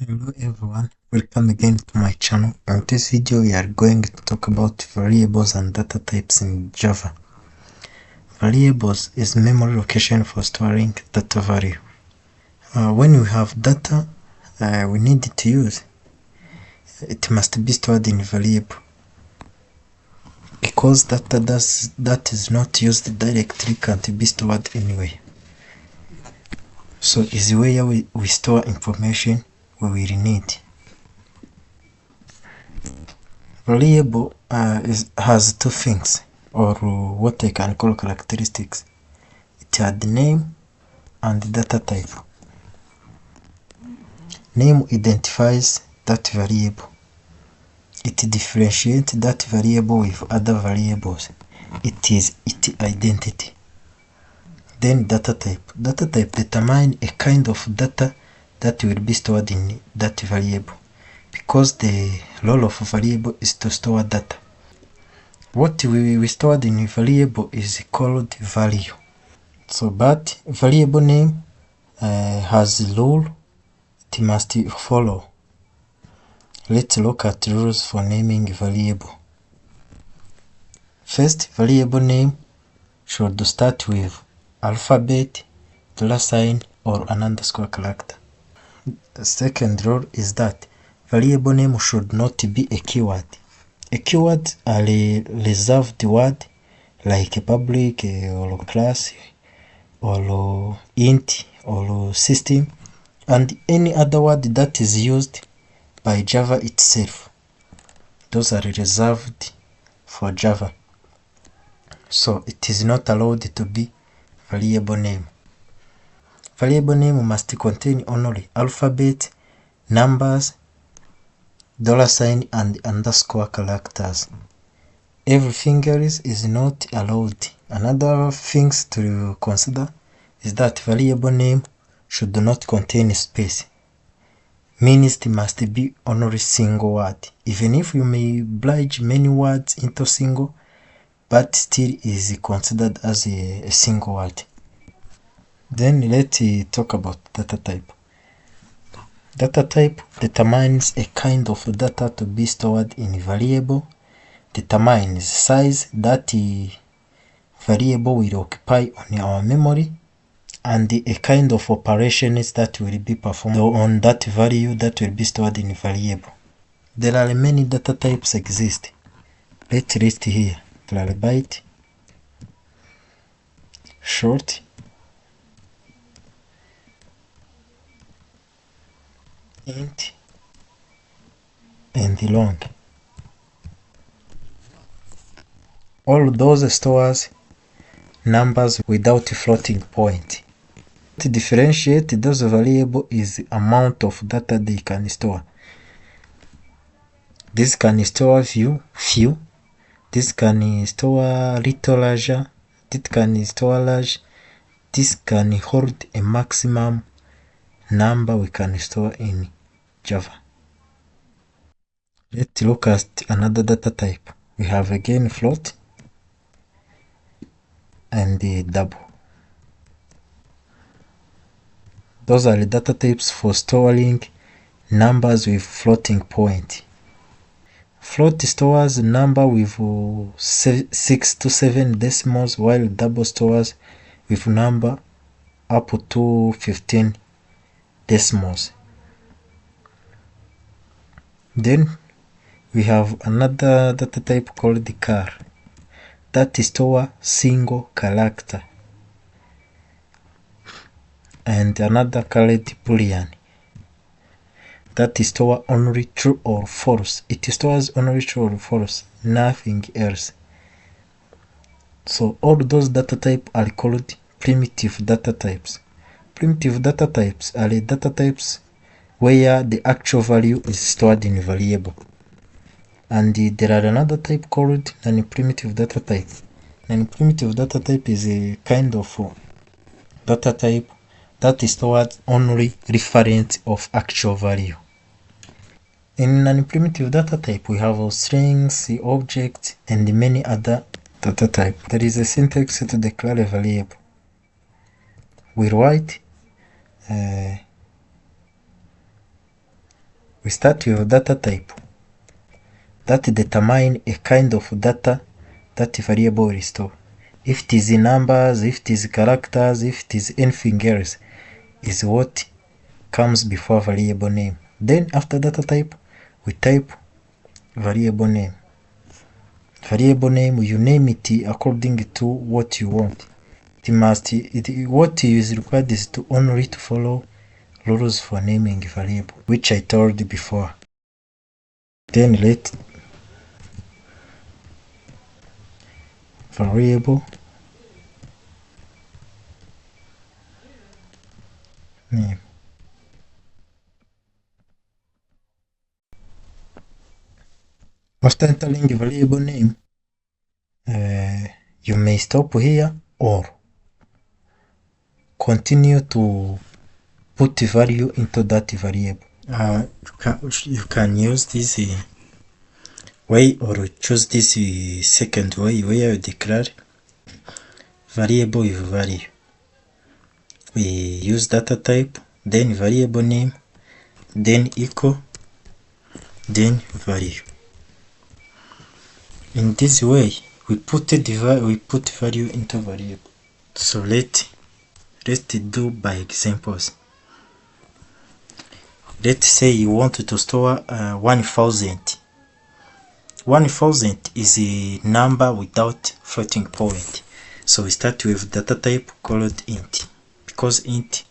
Hello everyone, welcome again to my channel. In this video we are going to talk about variables and data types in Java. Variables is memory location for storing data value. When we have data we need to use, it must be stored in variable. Because data that is not used directly can't be stored anyway. So is where we store information we will need. Variable has two things, or what I can call characteristics. It had name and data type. Name identifies that variable. It differentiates that variable with other variables. It is its identity. Then data type. Data type determines a kind of data that will be stored in that variable, because the role of a variable is to store data. What we stored in a variable is called value. So, but variable name has a rule it must follow. Let's look at rules for naming variable. First, variable name should start with alphabet, $, or an underscore character. The second rule is that variable name should not be a keyword. A keyword are a reserved word like a public or class or int or system, and any other word that is used by Java itself. Those are reserved for Java. So it is not allowed to be variable name. Variable name must contain only alphabet, numbers, $, and underscore characters. Everything else is not allowed. Another things to consider is that variable name should not contain space. Means it must be only single word. Even if you may oblige many words into single, but still is considered as a single word. Then let's talk about data type. Data type determines a kind of data to be stored in a variable, determines size that variable will occupy on our memory, and a kind of operations that will be performed on that value that will be stored in a variable. There are many data types exist. Let's list here. There are byte, short, int, and long. All those stores numbers without a floating point. To differentiate those variables is amount of data they can store. This can store few, this can store little larger, this can store large, this can hold a maximum number we can store in Java. Let's look at another data type. We have again float and the double. Those are the data types for storing numbers with floating point. Float stores number with 6 to 7 decimals, while double stores with number up to 15 decimals. Then we have another data type called the char that store single character, and another called boolean that store only true or false. It stores only true or false, nothing else. So all those data types are called primitive data types. Primitive data types are the data types where the actual value is stored in a variable. And there are another type called non-primitive data type. Non-primitive data type is a kind of data type that is stored only reference of actual value. In non-primitive data type, we have strings, objects, and many other data types. There is a syntax to declare a variable. We write We start with data type that determine a kind of data that variable will store. If it is numbers, if it is characters, if it is anything else, is what comes before variable name. Then after data type, we type variable name. Variable name, you name it according to what you want. What is required is to only to follow rules for naming variable, which I told before. Then let variable name. After entering variable name, you may stop here or continue to put the value into that variable. You can use this way or choose this second way where you declare variable with value. We use data type, then variable name, then equal, then value. In this way, we put value into variable. So let's do by examples. Let's say you want to store 1000. 1000 is a number without floating point. So we start with data type called int, because int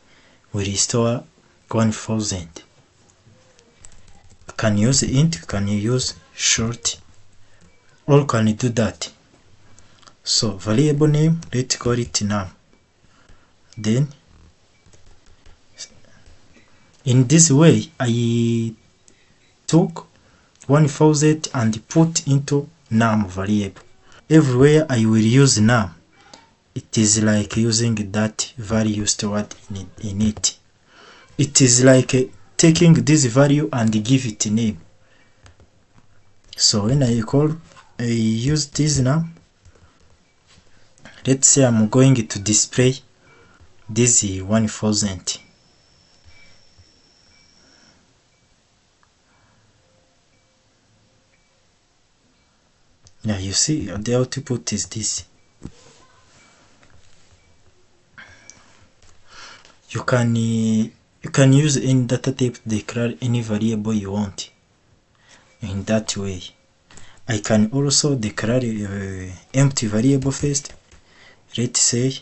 will store 1000. You can use int, you can use short, all can do that. So variable name, let's call it num. Then in this way, I took 1000 and put into num variable. Everywhere I will use num, it is like using that value stored in it. It is like taking this value and give it a name. So when I use this num, let's say I'm going to display this 1000. Now you see the output is this. You can use any data type to declare any variable you want in that way. I can also declare empty variable first. Let's say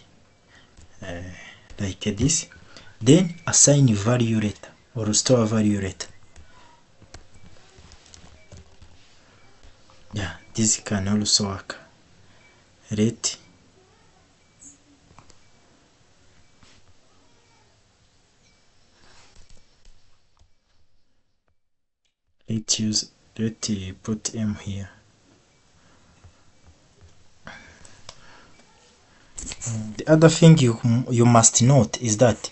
like this. Then assign value later or store value later. Yeah, this can also work. Let's put m here. The other thing you must note is that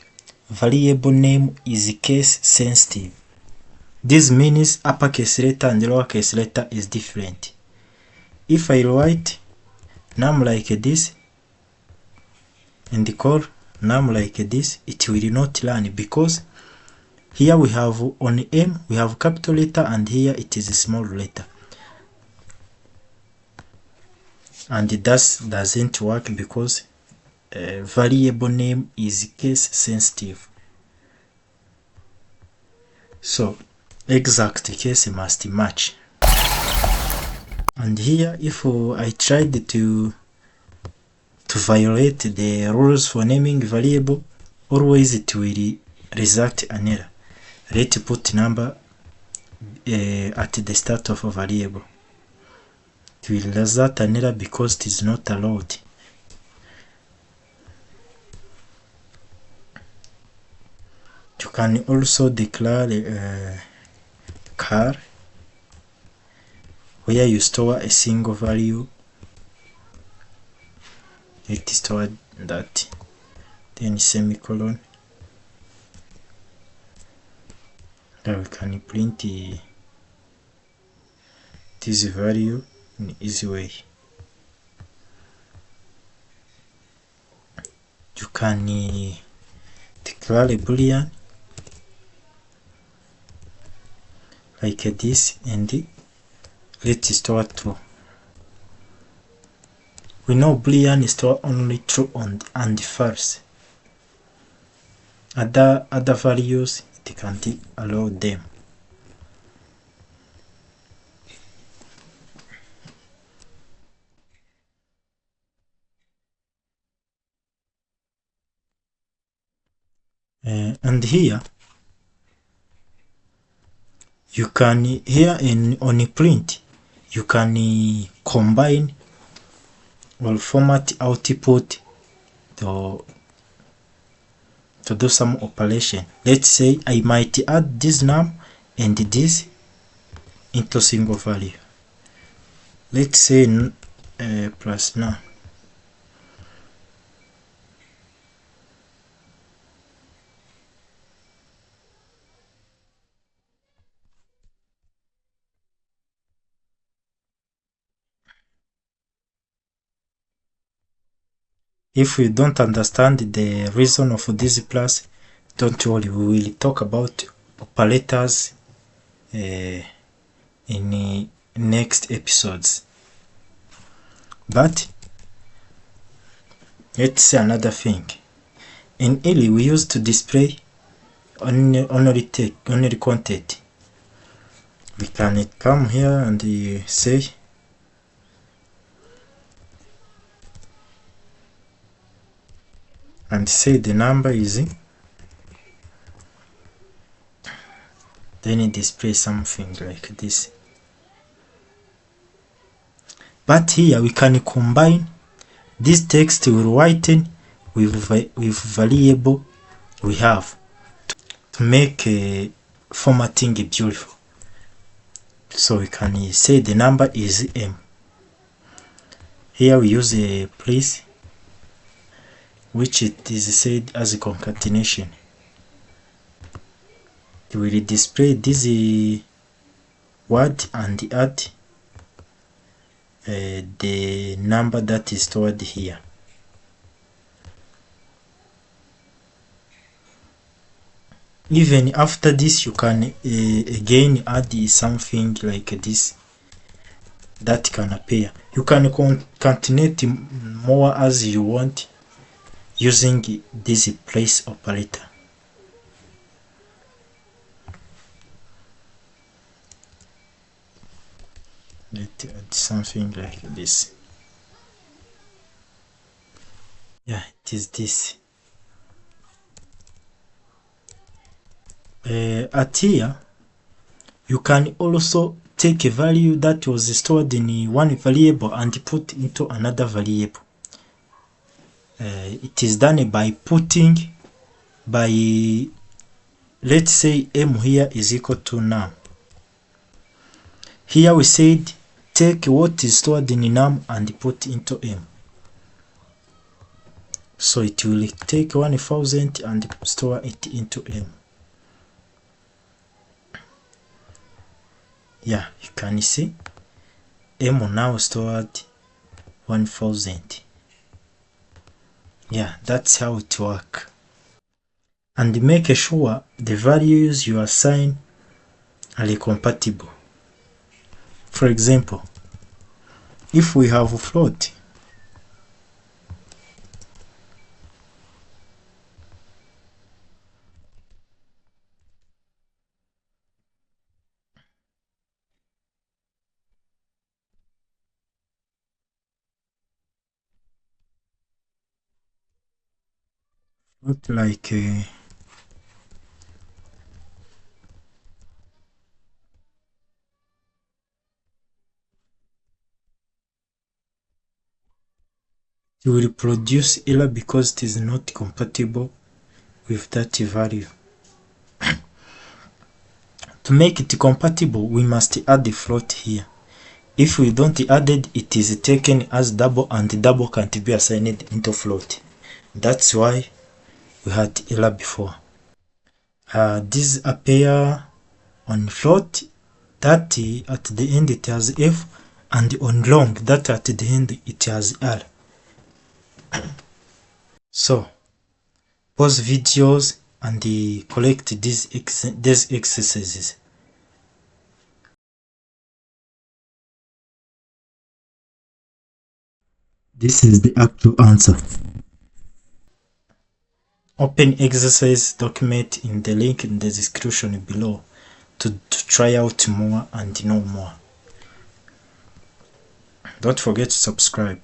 variable name is case sensitive. This means uppercase letter and lowercase letter is different. If I write num like this and call num like this, it will not run, because here we have on m we have capital letter and here it is a small letter, and that doesn't work because variable name is case sensitive. So exact case must match. And here if I tried to violate the rules for naming variable, always it will result an error. Let's put number at the start of a variable. It will result an error because it is not allowed. You can also declare char, where you store a single value. It is stored that, then semicolon. Now we can print this value in easy way. You can declare a boolean like this, and let's store true. We know Boolean store only true and false. Other values it can't allow them. And here you can, here on a print, you can combine or format output to do some operation. Let's say I might add this num and this into single value. Let's say plus num. If you don't understand the reason of this plus, don't worry, we will talk about operators in next episodes. But let's say another thing. In ELI, we used to display only content. We can come here and say the number is, then it displays something like this. But here we can combine this text will written with variable we have to make formatting beautiful. So we can say the number is m. Here we use a place which it is said as a concatenation. It will display this word and add the number that is stored here. Even after this, you can again add something like this that can appear. You can concatenate more as you want using this place operator. Let's add something like this. Yeah, it is this. At here, you can also take a value that was stored in one variable and put into another variable. It is done by putting, let's say m here is equal to num. Here we said take what is stored in num and put into m. So it will take 1000 and store it into m. Yeah, you can see m now stored 1000. Yeah, that's how it works. And make sure the values you assign are compatible. For example, if we have a float, look like you will produce error because it is not compatible with that value. To make it compatible, we must add the float here. If we don't add it, it is taken as double, and double can't be assigned into float. That's why we had error before. These appear on float that at the end it has f, and on long that at the end it has r. So pause videos and collect these exercises. This is the actual answer. Open exercise document in the link in the description below to try out more and know more. Don't forget to subscribe.